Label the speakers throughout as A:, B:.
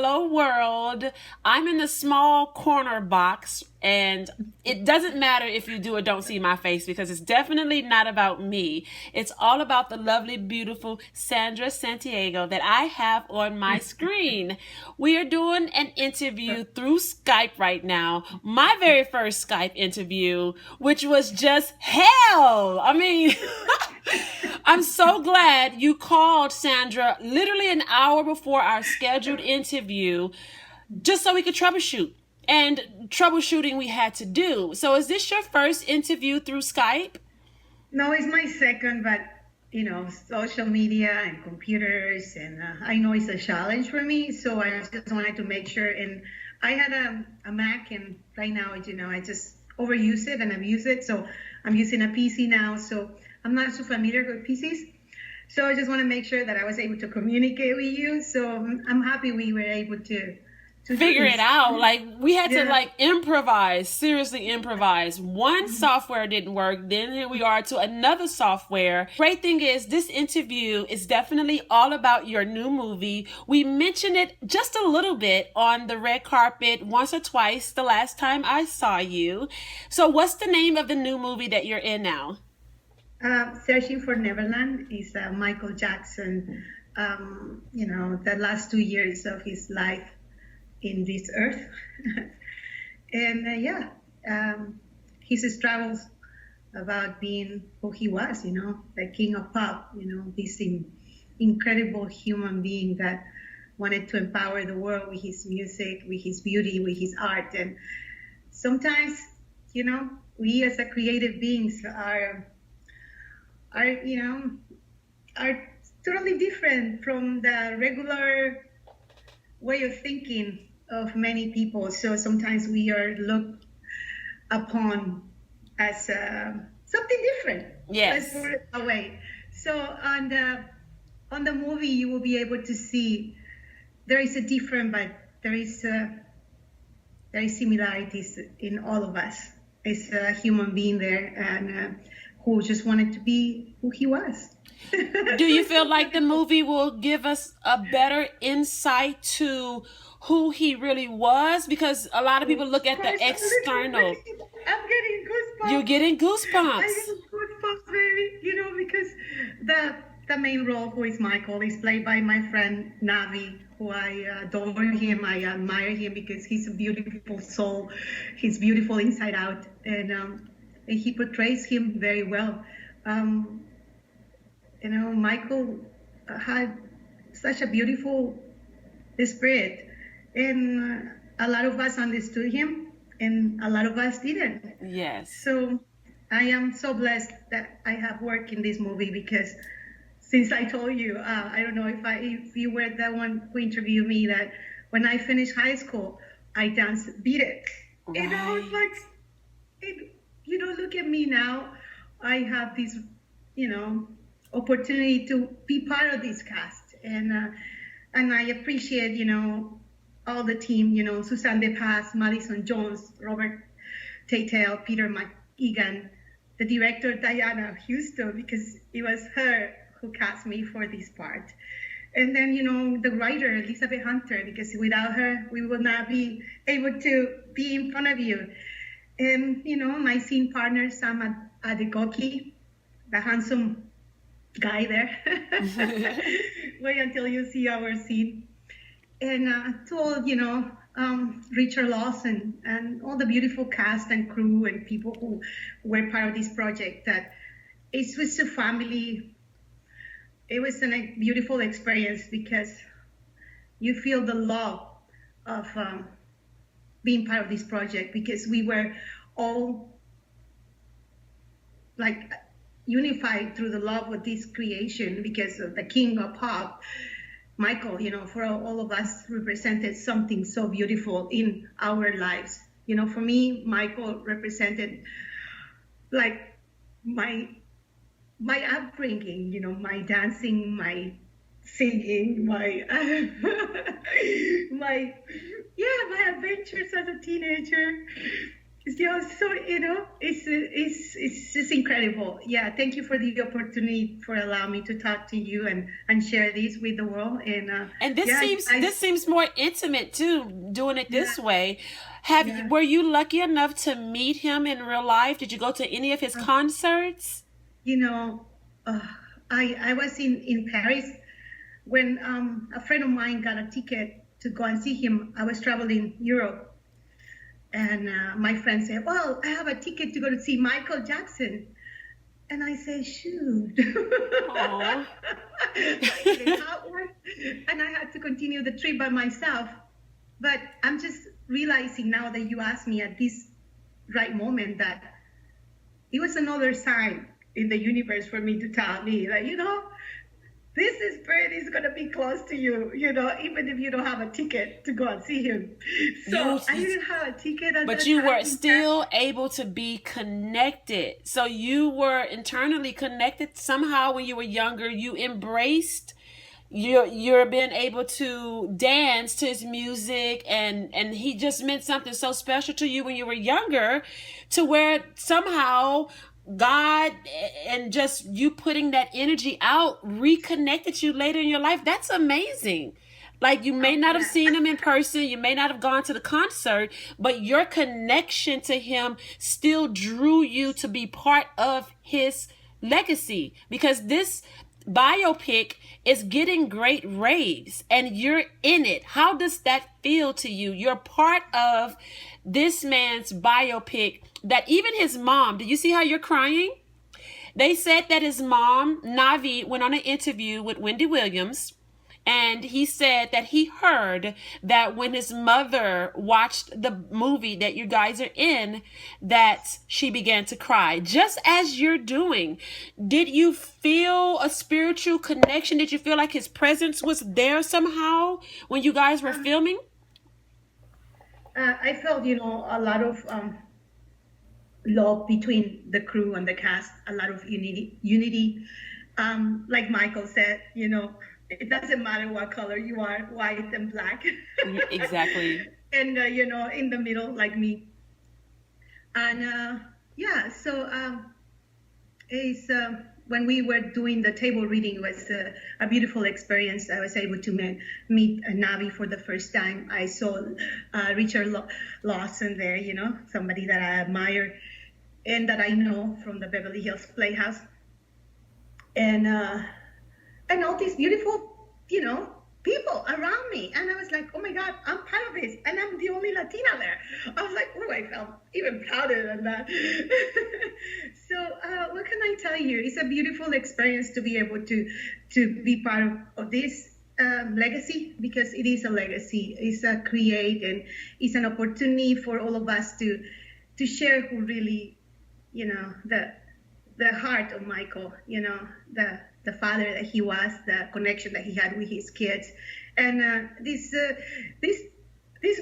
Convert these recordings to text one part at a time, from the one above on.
A: hello world. I'm in the small corner box, and it doesn't matter if you do or don't see my face because it's definitely not about me. It's all about the lovely, beautiful Sandra Santiago that I have on my screen. We are doing an interview through Skype right now. My very first Skype interview, which was just hell. I mean, I'm so glad you called, Sandra, literally an hour before our scheduled interview, just so we could troubleshoot. And troubleshooting we had to do. So is this your first interview through Skype?
B: No, it's my second, but social media and computers, and I know it's a challenge for me. So I just wanted to make sure. And I had a Mac, and right now, I just overuse it and abuse it. So I'm using a PC now. So I'm not so familiar with PCs. So I just want to make sure that I was able to communicate with you. So I'm happy we were able to
A: figure it out. Like, we had to improvise, seriously improvise. One software didn't work, then here we are to another software. Great thing is, this interview is definitely all about your new movie. We mentioned it just a little bit on the red carpet once or twice the last time I saw you. So what's the name of the new movie that you're in now?
B: Searching for Neverland is Michael Jackson, the last 2 years of his life in this earth. And his struggles about being who he was, the king of pop, this incredible human being that wanted to empower the world with his music, with his beauty, with his art. And sometimes, we as a creative beings are totally different from the regular way of thinking of many people. So sometimes we are looked upon as something different.
A: Yes.
B: Let's put it that way. So on the movie, you will be able to see there is a different, but there is similarities in all of us. It's a human being there, and who just wanted to be who he was.
A: Do you feel like the movie will give us a better insight to who he really was? Because a lot of people look at the external.
B: I'm getting goosebumps.
A: You're getting goosebumps.
B: I'm getting goosebumps, baby. Because the main role, who is Michael, is played by my friend Navi, who I adore him. I admire him because he's a beautiful soul. He's beautiful inside out, and he portrays him very well. Michael had such a beautiful spirit, and a lot of us understood him, and a lot of us didn't.
A: Yes.
B: So I am so blessed that I have worked in this movie, because since I told you, I don't know if you were the one who interviewed me, that when I finished high school, I danced Beat It.
A: Right.
B: And I was like, look at me now. I have this, opportunity to be part of this cast, and I appreciate all the team, Susan De Paz, Madison Jones, Robert Tatel, Peter McEgan, the director Diana Houston, because it was her who cast me for this part, and then the writer Elizabeth Hunter, because without her we would not be able to be in front of you, and my scene partner Sam Adegoki, the handsome guy there. Wait until you see our scene. And to all, Richard Lawson and all the beautiful cast and crew and people who were part of this project, that it was a family. It was a beautiful experience, because you feel the love of being part of this project, because we were all unified through the love of this creation, because of the king of pop, Michael. For all of us, represented something so beautiful in our lives. For me, Michael represented my upbringing, my dancing, my singing, my my adventures as a teenager. Yeah, so it's just incredible. Yeah, thank you for the opportunity for allowing me to talk to you and share this with the world. And
A: And this
B: yeah,
A: seems this seems more intimate too, doing it
B: yeah,
A: this way. Have you,
B: yeah.
A: were you lucky enough to meet him in real life? Did you go to any of his
B: Uh,
A: concerts?
B: you know, uh, I was in Paris when a friend of mine got a ticket to go and see him. I was traveling Europe, and my friend said, "Well, I have a ticket to go to see Michael Jackson." And I said, shoot.
A: Oh.
B: I didn't have one. And I had to continue the trip by myself. But I'm just realizing now that you asked me at this right moment that it was another sign in the universe for me to tell me that, this is bird is going to be close to you, even if you don't have a ticket to go and see him.
A: You,
B: So I didn't have a ticket at
A: but
B: that
A: you
B: time.
A: were still able to be connected. So you were internally connected somehow when you were younger. You embraced you're being able to dance to his music, and he just meant something so special to you when you were younger, to where somehow God and just you putting that energy out reconnected you later in your life. That's amazing. Like, you may
B: Oh,
A: not have
B: yeah.
A: seen him in person, you may not have gone to the concert, but your connection to him still drew you to be part of his legacy, because this biopic is getting great raves and you're in it. How does that feel to you? You're part of this man's biopic that even his mom, do you see how you're crying? They said that his mom, Navi, went on an interview with Wendy Williams, and he said that he heard that when his mother watched the movie that you guys are in, that she began to cry, just as you're doing. Did you feel a spiritual connection? Did you feel like his presence was there somehow when you guys were filming?
B: I felt, a lot of love between the crew and the cast, a lot of unity. Like Michael said, it doesn't matter what color you are, white and black.
A: Exactly.
B: And, in the middle, like me. And yeah, so it's, when we were doing the table reading, it was a beautiful experience. I was able to meet Navi for the first time. I saw Richard Lawson there, somebody that I admire and that I know from the Beverly Hills Playhouse. And all these beautiful, people around me. And I was like, oh my God, I'm part of this. And I'm the only Latina there. I was like, oh, I felt even prouder than that. So what can I tell you? It's a beautiful experience to be able to be part of this legacy, because it is a legacy. It's a create, and it's an opportunity for all of us to share who really, the heart of Michael, the father that he was, the connection that he had with his kids. And this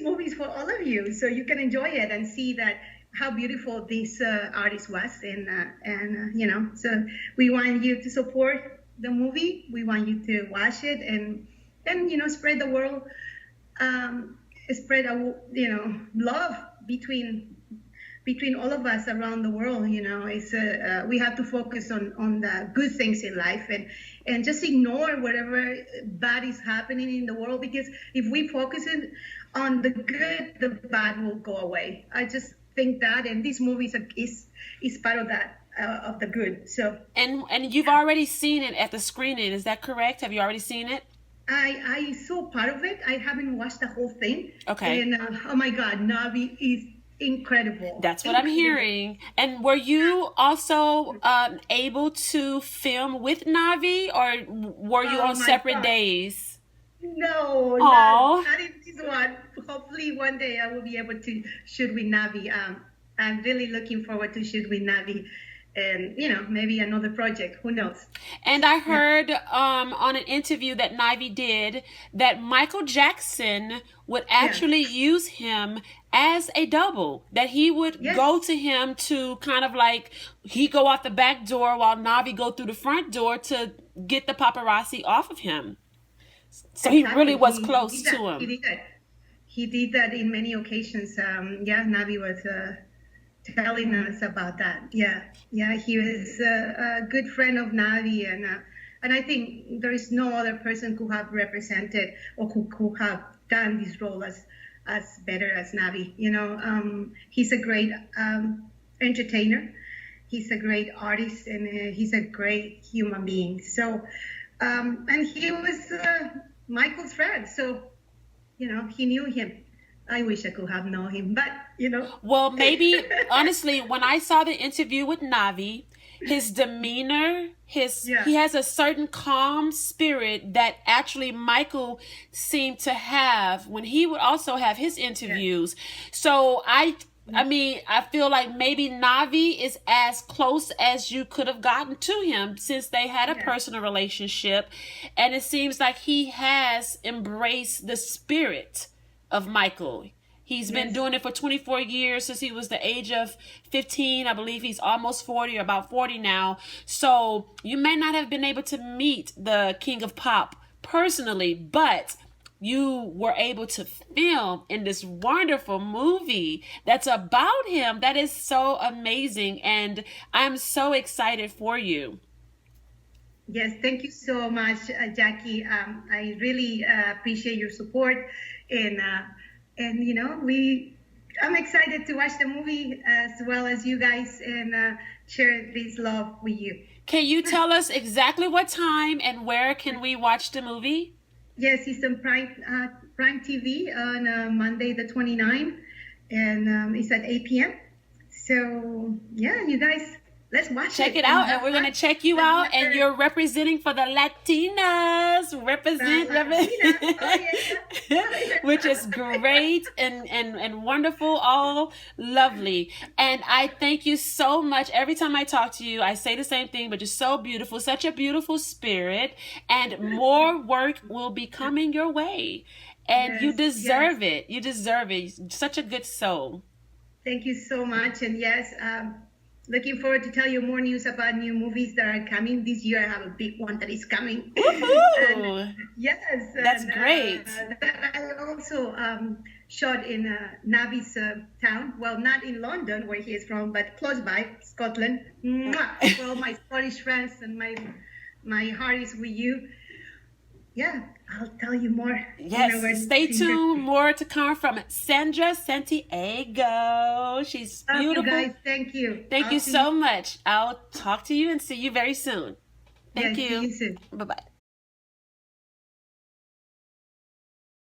B: movie is for all of you, so you can enjoy it and see that how beautiful this artist was. And so we want you to support the movie. We want you to watch it and spread the world, spread love between all of us around the world. It's we have to focus on the good things in life, and just ignore whatever bad is happening in the world, because if we focus on the good, the bad will go away. I just think that, and this movie is part of that, of the good. So
A: and you've already seen it at the screening, is that correct? Have you already seen it?
B: I saw part of it. I haven't watched the whole thing.
A: Okay.
B: And oh my God, Navi is incredible.
A: That's what I'm hearing. And were you also able to film with Navi, or were you on separate days?
B: No,
A: Aw.
B: not in this one. Hopefully one day I will be able to shoot with Navi. I'm really looking forward to shoot with Navi, and maybe another project. Who knows?
A: And I heard on an interview that Navi did that Michael Jackson would actually use him as a double, that he would go to him to kind of like, he go out the back door while Navi go through the front door to get the paparazzi off of him. So he really was close to him.
B: He did that in many occasions. Navi was telling us about that. Yeah, yeah, he was a good friend of Navi, and I think there is no other person who have represented or who have done this role as better as Navi. You know, he's a great entertainer. He's a great artist, and he's a great human being. So, and he was Michael's friend, so you know he knew him. I wish I could have known him, but you know.
A: Well, maybe honestly, when I saw the interview with Navi, his demeanor, he has a certain calm spirit that actually Michael seemed to have when he would also have his interviews. So I mean, I feel like maybe Navi is as close as you could have gotten to him since they had a personal relationship, and it seems like he has embraced the spirit of Michael. He's been doing it for 24 years since he was the age of 15. I believe he's almost 40 or about 40 now. So you may not have been able to meet the King of Pop personally, but you were able to film in this wonderful movie that's about him. That is so amazing. And I'm so excited for you.
B: Yes, thank you so much, Jackie. I really appreciate your support, and you know, I'm excited to watch the movie as well as you guys, and share this love with you.
A: Can you tell us exactly what time and where can we watch the movie?
B: Yes, it's on Prime TV on Monday the 29th, and it's at 8 p.m. So yeah, you guys, let's watch it.
A: Check it out, and we're going to check you out, and you're representing for the Latinas. Represent. Which is great and wonderful, all lovely. And I thank you so much. Every time I talk to you, I say the same thing, but you're so beautiful, such a beautiful spirit, and more work will be coming your way. And you deserve it. You deserve it. Such a good soul.
B: Thank you so much. And yes, looking forward to tell you more news about new movies that are coming this year. I have a big one that is coming.
A: Woohoo!
B: Yes,
A: that's great.
B: That I also shot in Navi's town. Well, not in London where he is from, but close by, Scotland. Well, my Scottish friends, and my heart is with you. Yeah, I'll tell you more.
A: Yes, stay tuned. More to come from Sandra Santiago. She's beautiful.
B: You guys. Thank you.
A: Thank you so much. I'll talk to you and see you very soon. Thank you.
B: See you soon.
A: Bye-bye.